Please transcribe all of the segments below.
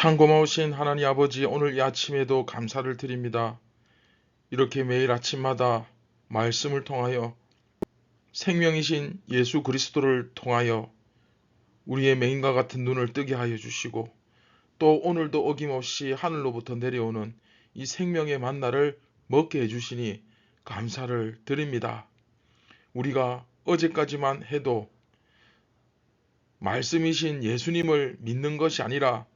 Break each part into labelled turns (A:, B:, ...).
A: 참 고마우신 하나님 아버지, 오늘 이 아침에도 감사를 드립니다. 이렇게 매일 아침마다 말씀을 통하여 생명이신 예수 그리스도를 통하여 우리의 맹인과 같은 눈을 뜨게 하여 주시고, 또 오늘도 어김없이 하늘로부터 내려오는 이 생명의 만나를 먹게 해주시니 감사를 드립니다. 우리가 어제까지만 해도 말씀이신 예수님을 믿는 것이 아니라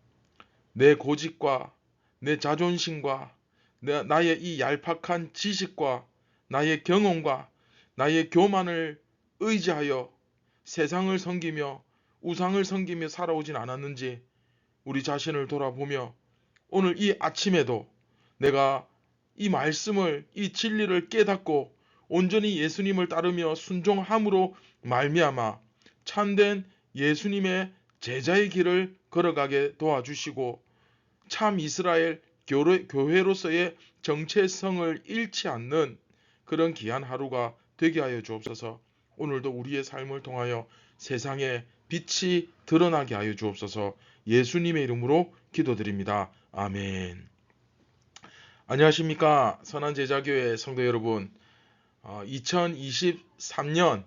A: 내 고집과 내 자존심과 나의 이 얄팍한 지식과 나의 경험과 나의 교만을 의지하여 세상을 섬기며 우상을 섬기며 살아오진 않았는지 우리 자신을 돌아보며 오늘 이 아침에도 내가 이 말씀을, 이 진리를 깨닫고 온전히 예수님을 따르며 순종함으로 말미암아 참된 예수님의 제자의 길을 걸어가게 도와주시고 참 이스라엘 교회로서의 정체성을 잃지 않는 그런 귀한 하루가 되게 하여 주옵소서. 오늘도 우리의 삶을 통하여 세상에 빛이 드러나게 하여 주옵소서. 예수님의 이름으로 기도드립니다. 아멘. 안녕하십니까, 선한제자교회 성도 여러분. 2023년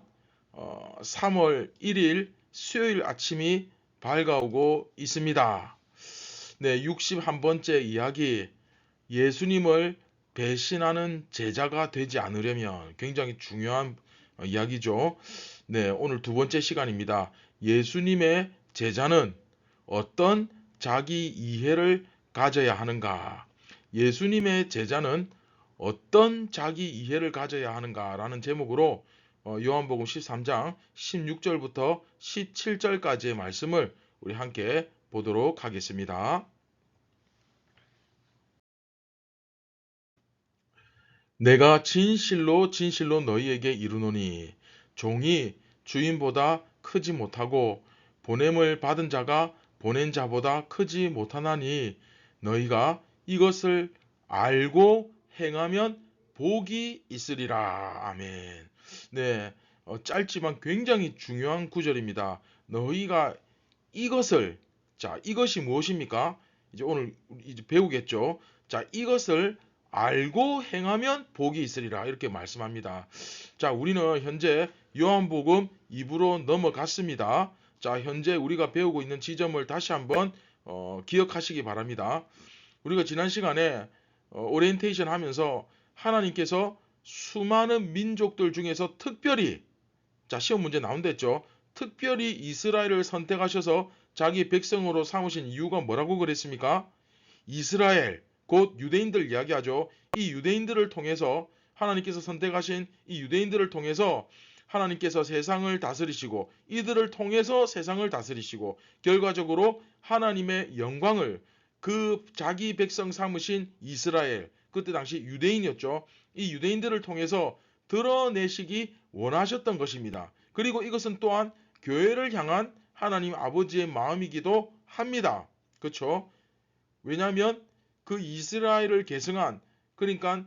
A: 3월 1일 수요일 아침이 밝아오고 있습니다. 네, 61번째 이야기, 예수님을 배신하는 제자가 되지 않으려면, 굉장히 중요한 이야기죠. 네, 오늘 두 번째 시간입니다. 예수님의 제자는 어떤 자기 이해를 가져야 하는가? 예수님의 제자는 어떤 자기 이해를 가져야 하는가라는 제목으로 요한복음 13장 16절부터 17절까지의 말씀을 우리 함께 보도록 하겠습니다. 내가 진실로 진실로 너희에게 이르노니 종이 주인보다 크지 못하고 보냄을 받은 자가 보낸 자보다 크지 못하나니 너희가 이것을 알고 행하면 복이 있으리라. 아멘. 네, 짧지만 굉장히 중요한 구절입니다. 너희가 이것을, 자, 이것이 무엇입니까? 이제 오늘 이제 배우겠죠. 자, 이것을 알고 행하면 복이 있으리라, 이렇게 말씀합니다. 자, 우리는 현재 요한복음 2부로 넘어갔습니다. 자, 현재 우리가 배우고 있는 지점을 다시 한번 기억하시기 바랍니다. 우리가 지난 시간에 오리엔테이션 하면서 하나님께서 수많은 민족들 중에서 특별히, 자, 시험 문제 나온댔죠. 특별히 이스라엘을 선택하셔서 자기 백성으로 삼으신 이유가 뭐라고 그랬습니까? 이스라엘, 곧 유대인들 이야기하죠. 이 유대인들을 통해서, 하나님께서 선택하신 이 유대인들을 통해서 하나님께서 세상을 다스리시고 이들을 통해서 세상을 다스리시고 결과적으로 하나님의 영광을 그 자기 백성 삼으신 이스라엘, 그때 당시 유대인이었죠. 이 유대인들을 통해서 드러내시기 원하셨던 것입니다. 그리고 이것은 또한 교회를 향한 하나님 아버지의 마음이기도 합니다. 그렇죠? 왜냐하면 그 이스라엘을 계승한, 그러니까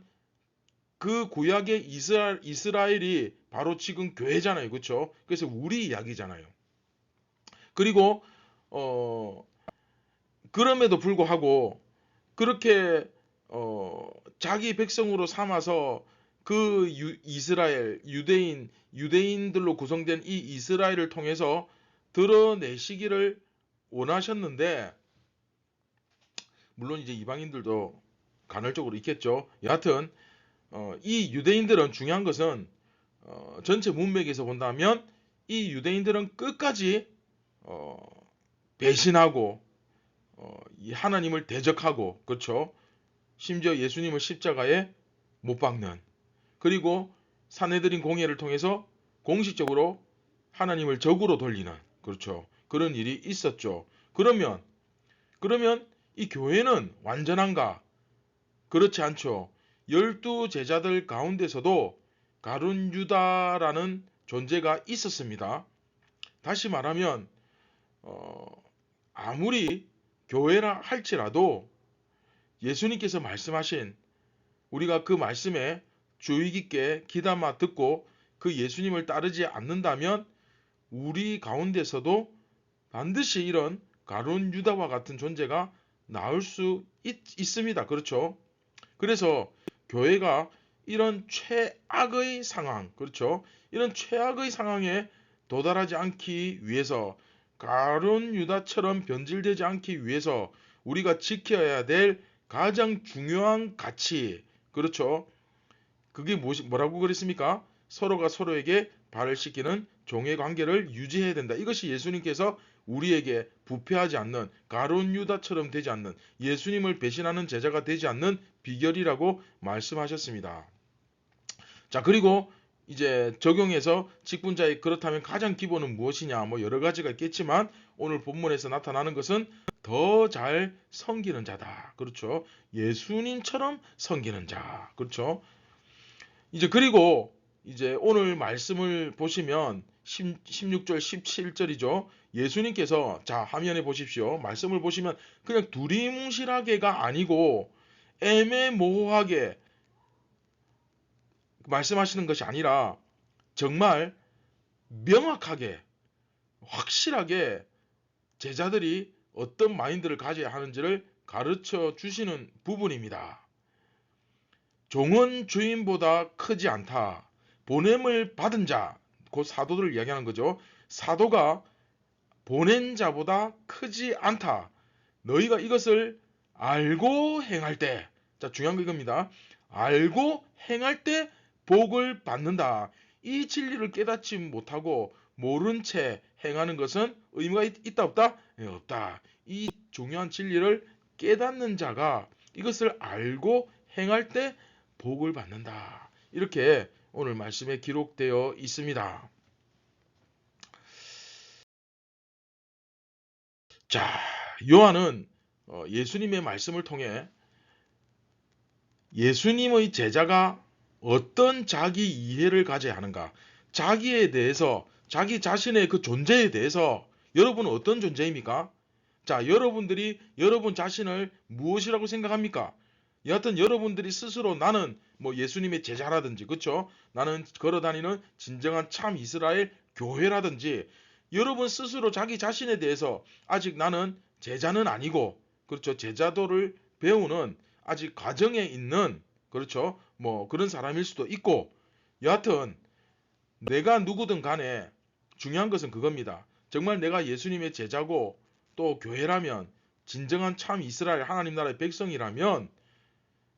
A: 그 구약의 이스라엘이 바로 지금 교회잖아요. 그렇죠? 그래서 우리 이야기잖아요. 그리고 그럼에도 불구하고 그렇게 자기 백성으로 삼아서 그 이스라엘, 유대인들로 구성된 이 이스라엘을 통해서 드러내시기를 원하셨는데, 물론 이제 이방인들도 간헐적으로 있겠죠. 여하튼 이 유대인들은, 중요한 것은 전체 문맥에서 본다면 이 유대인들은 끝까지 배신하고 이 하나님을 대적하고, 그렇죠? 심지어 예수님을 십자가에 못 박는, 그리고 산헤드린 공회를 통해서 공식적으로 하나님을 적으로 돌리는, 그렇죠? 그런 일이 있었죠. 그러면 이 교회는 완전한가? 그렇지 않죠. 12 제자들 가운데서도 가룟 유다라는 존재가 있었습니다. 다시 말하면 아무리 교회라 할지라도 예수님께서 말씀하신, 우리가 그 말씀에 주의 깊게 귀담아 듣고 그 예수님을 따르지 않는다면 우리 가운데서도 반드시 이런 가룟 유다와 같은 존재가 나을 수 있습니다. 그렇죠? 그래서 교회가 이런 최악의 상황, 그렇죠? 이런 최악의 상황에 도달하지 않기 위해서, 가룟 유다처럼 변질되지 않기 위해서 우리가 지켜야 될 가장 중요한 가치, 그렇죠? 그게 뭐라고 그랬습니까? 서로가 서로에게 발을 씻기는 종의 관계를 유지해야 된다. 이것이 예수님께서 우리에게 부패하지 않는, 가룟 유다처럼 되지 않는, 예수님을 배신하는 제자가 되지 않는 비결이라고 말씀하셨습니다. 자, 그리고 이제 적용해서 직분자의 그렇다면 가장 기본은 무엇이냐, 뭐 여러 가지가 있겠지만 오늘 본문에서 나타나는 것은 더 잘 섬기는 자다. 그렇죠? 예수님처럼 섬기는 자. 그렇죠? 이제 그리고 이제 오늘 말씀을 보시면 16절 17절이죠. 예수님께서, 자, 화면에 보십시오. 말씀을 보시면 그냥 두리뭉실하게가 아니고 애매모호하게 말씀하시는 것이 아니라 정말 명확하게, 확실하게 제자들이 어떤 마인드를 가져야 하는지를 가르쳐 주시는 부분입니다. 종은 주인보다 크지 않다. 보냄을 받은 자, 그 사도들을 이야기하는 거죠. 사도가 보낸 자보다 크지 않다. 너희가 이것을 알고 행할 때, 자, 중요한 거 이겁니다. 알고 행할 때 복을 받는다. 이 진리를 깨닫지 못하고 모른 채 행하는 것은 의미가 있다 없다? 네, 없다. 이 중요한 진리를 깨닫는 자가 이것을 알고 행할 때 복을 받는다. 이렇게 오늘 말씀에 기록되어 있습니다. 자, 요한은 예수님의 말씀을 통해 예수님의 제자가 어떤 자기 이해를 가져야 하는가, 자기에 대해서, 자기 자신의 그 존재에 대해서, 여러분은 어떤 존재입니까? 자, 여러분들이 여러분 자신을 무엇이라고 생각합니까? 여하튼 여러분들이 스스로 나는 뭐 예수님의 제자라든지, 그렇죠? 나는 걸어다니는 진정한 참 이스라엘 교회라든지, 여러분 스스로 자기 자신에 대해서 아직 나는 제자는 아니고, 그렇죠? 제자도를 배우는 아직 과정에 있는, 그렇죠? 뭐 그런 사람일 수도 있고, 여하튼 내가 누구든 간에 중요한 것은 그겁니다. 정말 내가 예수님의 제자고 또 교회라면, 진정한 참 이스라엘 하나님 나라의 백성이라면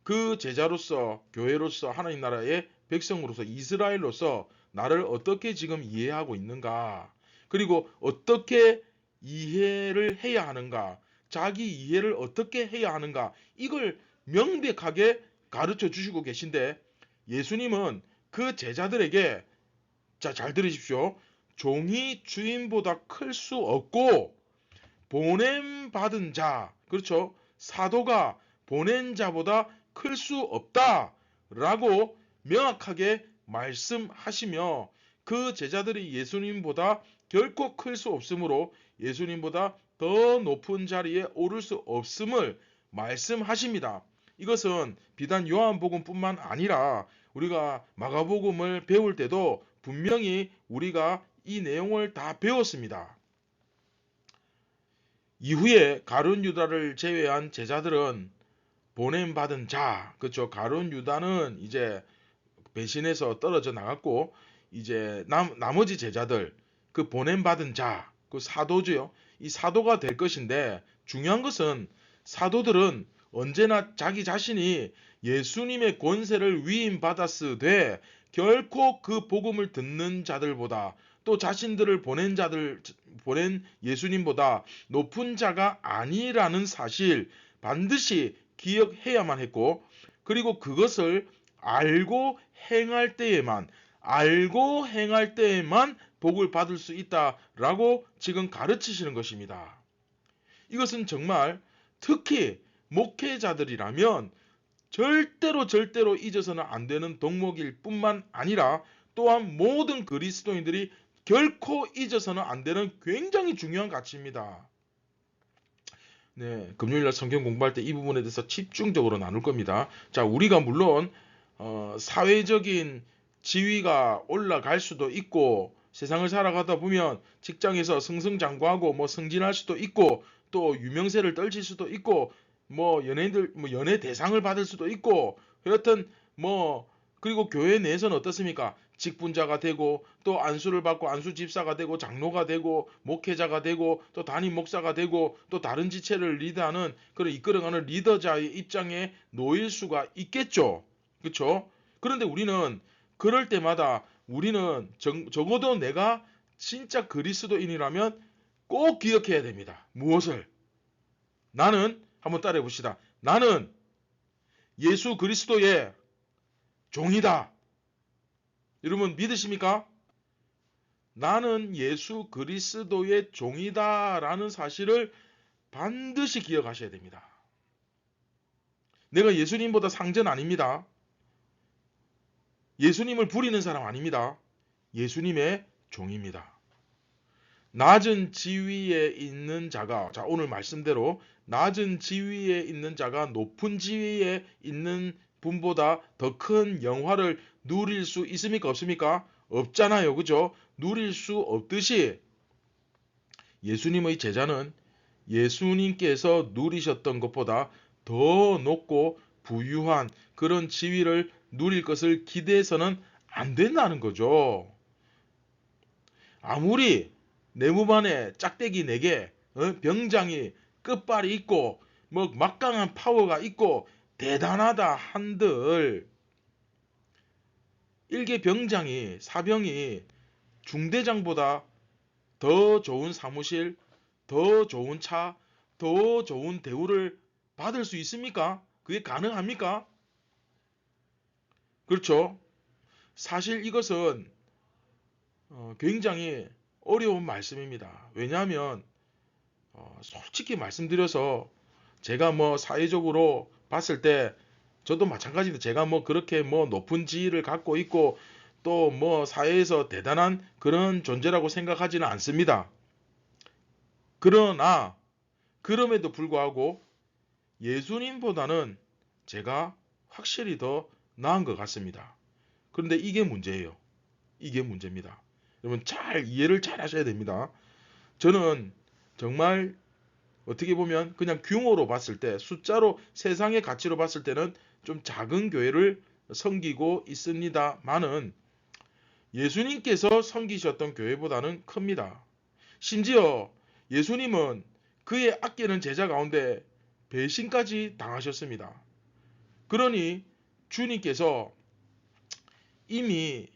A: 그 제자로서, 교회로서, 하나님 나라의 백성으로서, 이스라엘로서 나를 어떻게 지금 이해하고 있는가, 그리고 어떻게 이해를 해야 하는가, 자기 이해를 어떻게 해야 하는가, 이걸 명백하게 가르쳐 주시고 계신데, 예수님은 그 제자들에게, 자, 잘 들으십시오. 종이 주인보다 클 수 없고 보냄 받은 자, 그렇죠? 사도가 보낸 자보다 클 수 없다라고 명확하게 말씀하시며, 그 제자들이 예수님보다 결코 클 수 없으므로 예수님보다 더 높은 자리에 오를 수 없음을 말씀하십니다. 이것은 비단 요한복음뿐만 아니라 우리가 마가복음을 배울 때도 분명히 우리가 이 내용을 다 배웠습니다. 이후에 가룟 유다를 제외한 제자들은 보냄받은 자, 그렇죠? 가룟 유다는 이제 배신해서 떨어져 나갔고, 이제 나머지 제자들, 그 보냄받은 자, 그 사도죠. 이 사도가 될 것인데, 중요한 것은 사도들은 언제나 자기 자신이 예수님의 권세를 위임받았으되 결코 그 복음을 듣는 자들보다, 또 자신들을 보낸 예수님보다 높은 자가 아니라는 사실 반드시 기억해야만 했고, 그리고 그것을 알고 행할 때에만 복을 받을 수 있다라고 지금 가르치시는 것입니다. 이것은 정말 특히 목회자들이라면 절대로 잊어서는 안 되는 덕목일 뿐만 아니라, 또한 모든 그리스도인들이 결코 잊어서는 안 되는 굉장히 중요한 가치입니다. 네, 금요일날 성경 공부할 때 이 부분에 대해서 집중적으로 나눌 겁니다. 자, 우리가 물론 사회적인 지위가 올라갈 수도 있고 세상을 살아가다 보면 직장에서 승승장구하고 뭐 승진할 수도 있고 또 유명세를 떨칠 수도 있고 뭐 연예인들 뭐 연예 대상을 받을 수도 있고 여하튼 뭐 그리고 교회 내에서는 어떻습니까? 직분자가 되고 또 안수를 받고 안수 집사가 되고 장로가 되고 목회자가 되고 또 담임 목사가 되고 또 다른 지체를 리드하는 그런 이끌어가는 리더자의 입장에 놓일 수가 있겠죠. 그렇죠? 그런데 우리는 그럴 때마다 우리는 적어도 내가 진짜 그리스도인이라면 꼭 기억해야 됩니다. 무엇을? 나는 한번 따라해 봅시다. 나는 예수 그리스도의 종이다. 여러분 믿으십니까? 나는 예수 그리스도의 종이다라는 사실을 반드시 기억하셔야 됩니다. 내가 예수님보다 상전 아닙니다. 예수님을 부리는 사람 아닙니다. 예수님의 종입니다. 낮은 지위에 있는 자가, 자 오늘 말씀대로 낮은 지위에 있는 자가 높은 지위에 있는 분보다 더 큰 영화를 누릴 수 있습니까? 없습니까? 없잖아요. 그죠? 누릴 수 없듯이 예수님의 제자는 예수님께서 누리셨던 것보다 더 높고 부유한 그런 지위를 누릴 것을 기대해서는 안 된다는 거죠. 아무리 내무반에 짝대기 4개, 병장이 끝발이 있고 뭐 막강한 파워가 있고 대단하다 한들 일개 병장이 사병이 중대장보다 더 좋은 사무실, 더 좋은 차, 더 좋은 대우를 받을 수 있습니까? 그게 가능합니까? 그렇죠. 사실 이것은 굉장히 어려운 말씀입니다. 왜냐하면 솔직히 말씀드려서 제가 뭐 사회적으로 봤을 때 저도 마찬가지입니다. 제가 뭐 그렇게 뭐 높은 지위를 갖고 있고 또 뭐 사회에서 대단한 그런 존재라고 생각하지는 않습니다. 그러나 그럼에도 불구하고 예수님보다는 제가 확실히 더 나은 것 같습니다. 그런데 이게 문제예요. 이게 문제입니다. 여러분 이해를 잘 하셔야 됩니다. 저는 정말 어떻게 보면 그냥 규모로 봤을 때 숫자로 세상의 가치로 봤을 때는 좀 작은 교회를 섬기고 있습니다만은 예수님께서 섬기셨던 교회보다는 큽니다. 심지어 예수님은 그의 아끼는 제자 가운데 배신까지 당하셨습니다. 그러니 주님께서 이미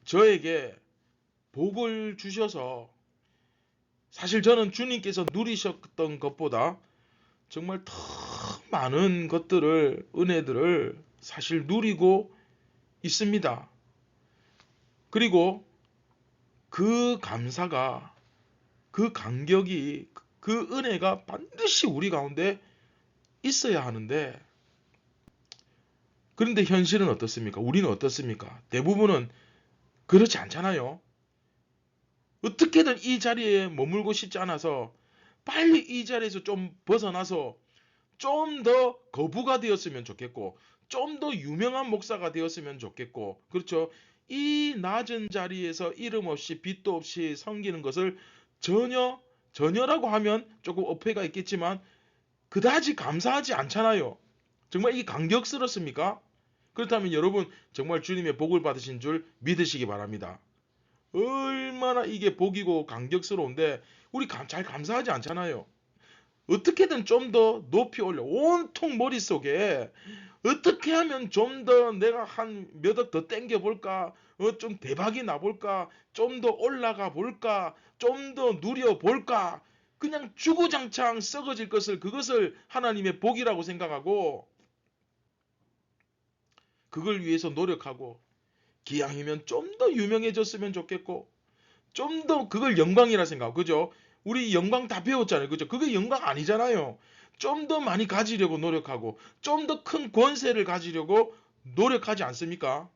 A: 저에게 복을 주셔서 사실 저는 주님께서 누리셨던 것보다 정말 더 많은 것들을 은혜들을 사실 누리고 있습니다. 그리고 그 감사가 그 감격이 그 은혜가 반드시 우리 가운데 있어야 하는데 그런데 현실은 어떻습니까? 우리는 어떻습니까? 대부분은 그렇지 않잖아요. 어떻게든 이 자리에 머물고 싶지 않아서 빨리 이 자리에서 좀 벗어나서 좀 더 거부가 되었으면 좋겠고 좀 더 유명한 목사가 되었으면 좋겠고 그렇죠. 이 낮은 자리에서 이름 없이 빚도 없이 섬기는 것을 전혀라고 하면 조금 어폐가 있겠지만 그다지 감사하지 않잖아요. 정말 이 감격스럽습니까? 그렇다면 여러분 정말 주님의 복을 받으신 줄 믿으시기 바랍니다. 얼마나 이게 복이고 감격스러운데 우리 잘 감사하지 않잖아요. 어떻게든 좀 더 높이 올려 온통 머릿속에 어떻게 하면 좀 더 내가 한 몇 억 더 땡겨 볼까 좀 대박이 나 볼까 좀 더 올라가 볼까 좀 더 누려 볼까 그냥 주구장창 썩어질 것을 그것을 하나님의 복이라고 생각하고 그걸 위해서 노력하고 기왕이면 좀 더 유명해졌으면 좋겠고 좀 더 그걸 영광이라 생각하고 그죠? 우리 영광 다 배웠잖아요. 그죠? 그게 영광 아니잖아요. 좀 더 많이 가지려고 노력하고 좀 더 큰 권세를 가지려고 노력하지 않습니까?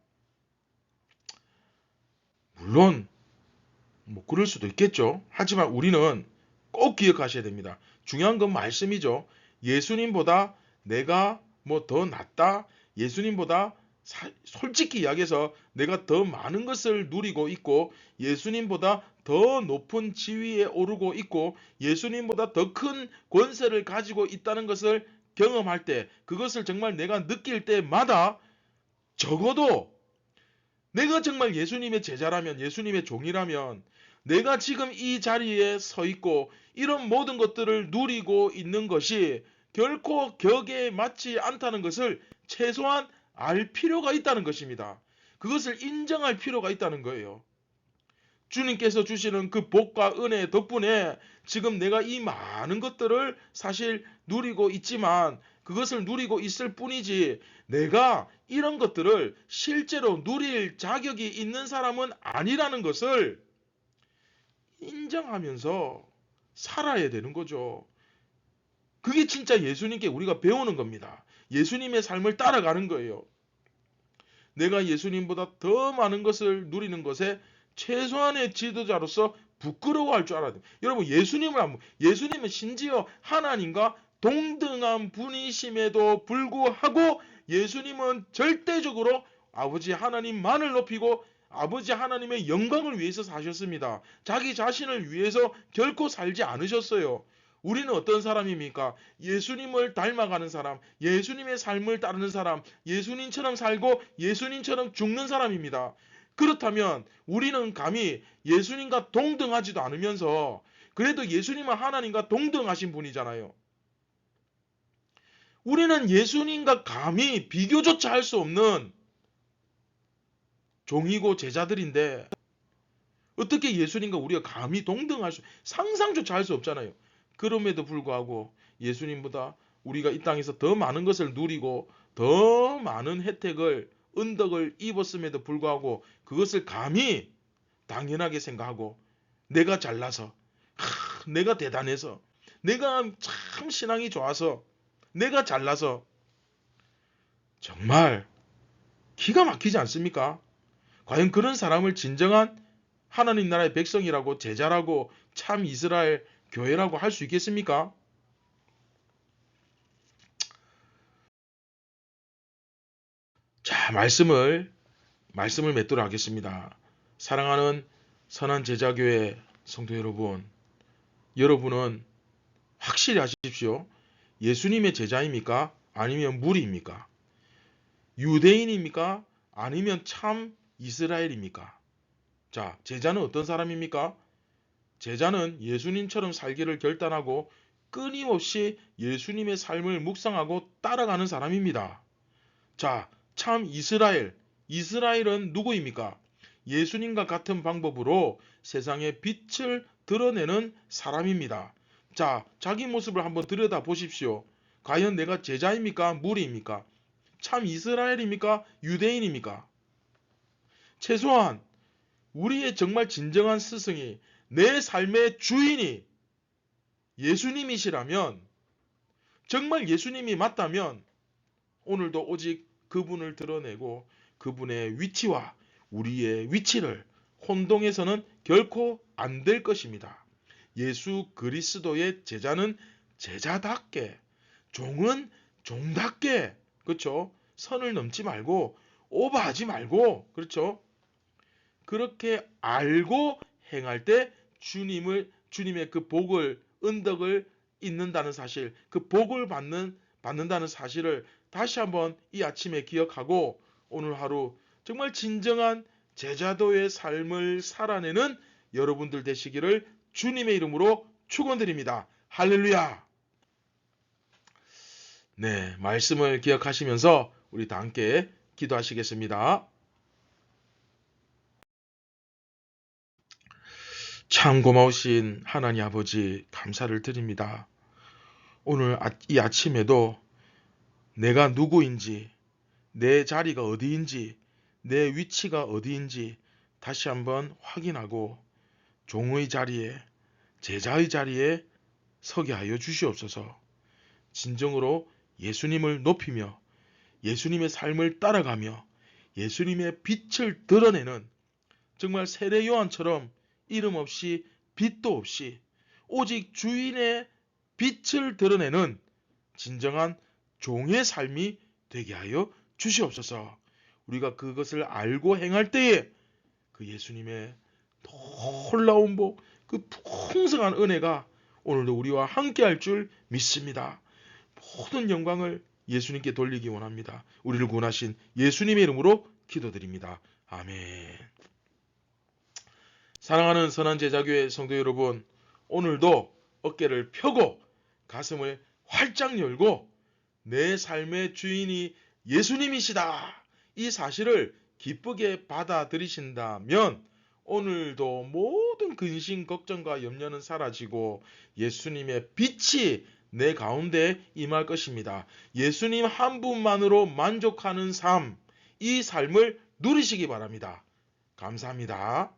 A: 물론 뭐 그럴 수도 있겠죠. 하지만 우리는 꼭 기억하셔야 됩니다. 중요한 건 말씀이죠. 예수님보다 내가 뭐 더 낫다. 예수님보다 솔직히 이야기해서 내가 더 많은 것을 누리고 있고 예수님보다 더 높은 지위에 오르고 있고 예수님보다 더 큰 권세를 가지고 있다는 것을 경험할 때, 그것을 정말 내가 느낄 때마다 적어도 내가 정말 예수님의 제자라면, 예수님의 종이라면, 내가 지금 이 자리에 서 있고 이런 모든 것들을 누리고 있는 것이 결코 격에 맞지 않다는 것을 최소한 알 필요가 있다는 것입니다. 그것을 인정할 필요가 있다는 거예요. 주님께서 주시는 그 복과 은혜 덕분에 지금 내가 이 많은 것들을 사실 누리고 있지만, 그것을 누리고 있을 뿐이지 내가 이런 것들을 실제로 누릴 자격이 있는 사람은 아니라는 것을 인정하면서 살아야 되는 거죠. 그게 진짜 예수님께 우리가 배우는 겁니다. 예수님의 삶을 따라가는 거예요. 내가 예수님보다 더 많은 것을 누리는 것에 최소한의 지도자로서 부끄러워할 줄 알아야 돼요. 여러분, 예수님은 심지어 하나님과 동등한 분이심에도 불구하고 예수님은 절대적으로 아버지 하나님만을 높이고 아버지 하나님의 영광을 위해서 사셨습니다. 자기 자신을 위해서 결코 살지 않으셨어요. 우리는 어떤 사람입니까? 예수님을 닮아가는 사람, 예수님의 삶을 따르는 사람, 예수님처럼 살고 예수님처럼 죽는 사람입니다. 그렇다면 우리는 감히 예수님과 동등하지도 않으면서, 그래도 예수님은 하나님과 동등하신 분이잖아요. 우리는 예수님과 감히 비교조차 할 수 없는 종이고 제자들인데 어떻게 예수님과 우리가 감히 상상조차 할 수 없잖아요. 그럼에도 불구하고 예수님보다 우리가 이 땅에서 더 많은 것을 누리고 더 많은 혜택을, 은덕을 입었음에도 불구하고 그것을 감히 당연하게 생각하고, 내가 잘나서, 내가 대단해서, 내가 참 신앙이 좋아서, 내가 잘나서, 정말 기가 막히지 않습니까? 과연 그런 사람을 진정한 하나님 나라의 백성이라고, 제자라고, 참 이스라엘 교회라고 할 수 있겠습니까? 자, 말씀을 맺도록 하겠습니다. 사랑하는 선한 제자교회 성도 여러분, 여러분은 확실히 하십시오. 예수님의 제자입니까? 아니면 무리입니까? 유대인입니까? 아니면 참 이스라엘입니까? 자, 제자는 어떤 사람입니까? 제자는 예수님처럼 살기를 결단하고 끊임없이 예수님의 삶을 묵상하고 따라가는 사람입니다. 자, 참 이스라엘은 누구입니까? 예수님과 같은 방법으로 세상에 빛을 드러내는 사람입니다. 자, 자기 모습을 한번 들여다 보십시오. 과연 내가 제자입니까? 무리입니까? 참 이스라엘입니까? 유대인입니까? 최소한 우리의 정말 진정한 스승이, 내 삶의 주인이 예수님이시라면, 정말 예수님이 맞다면 오늘도 오직 그분을 드러내고 그분의 위치와 우리의 위치를 혼동해서는 결코 안 될 것입니다. 예수 그리스도의 제자는 제자답게, 종은 종답게, 그렇죠? 선을 넘지 말고 오버하지 말고, 그렇죠? 그렇게 알고 행할 때 주님의 그 복을, 은덕을 잊는다는 사실, 그 복을 받는다는 사실을 다시 한번 이 아침에 기억하고 오늘 하루 정말 진정한 제자도의 삶을 살아내는 여러분들 되시기를 주님의 이름으로 축원드립니다. 할렐루야. 네, 말씀을 기억하시면서 우리 다 함께 기도하시겠습니다. 참 고마우신 하나님 아버지, 감사를 드립니다. 오늘 이 아침에도 내가 누구인지, 내 자리가 어디인지, 내 위치가 어디인지 다시 한번 확인하고 종의 자리에, 제자의 자리에 서게 하여 주시옵소서. 진정으로 예수님을 높이며 예수님의 삶을 따라가며 예수님의 빛을 드러내는, 정말 세례 요한처럼 이름 없이 빛도 없이 오직 주인의 빛을 드러내는 진정한 종의 삶이 되게 하여 주시옵소서. 우리가 그것을 알고 행할 때에 그 예수님의 놀라운 복, 그 풍성한 은혜가 오늘도 우리와 함께 할 줄 믿습니다. 모든 영광을 예수님께 돌리기 원합니다. 우리를 구원하신 예수님의 이름으로 기도드립니다. 아멘. 사랑하는 선한 제자교회 성도 여러분, 오늘도 어깨를 펴고 가슴을 활짝 열고 내 삶의 주인이 예수님이시다, 이 사실을 기쁘게 받아들이신다면 오늘도 모든 근심, 걱정과 염려는 사라지고 예수님의 빛이 내 가운데 임할 것입니다. 예수님 한 분만으로 만족하는 삶, 이 삶을 누리시기 바랍니다. 감사합니다.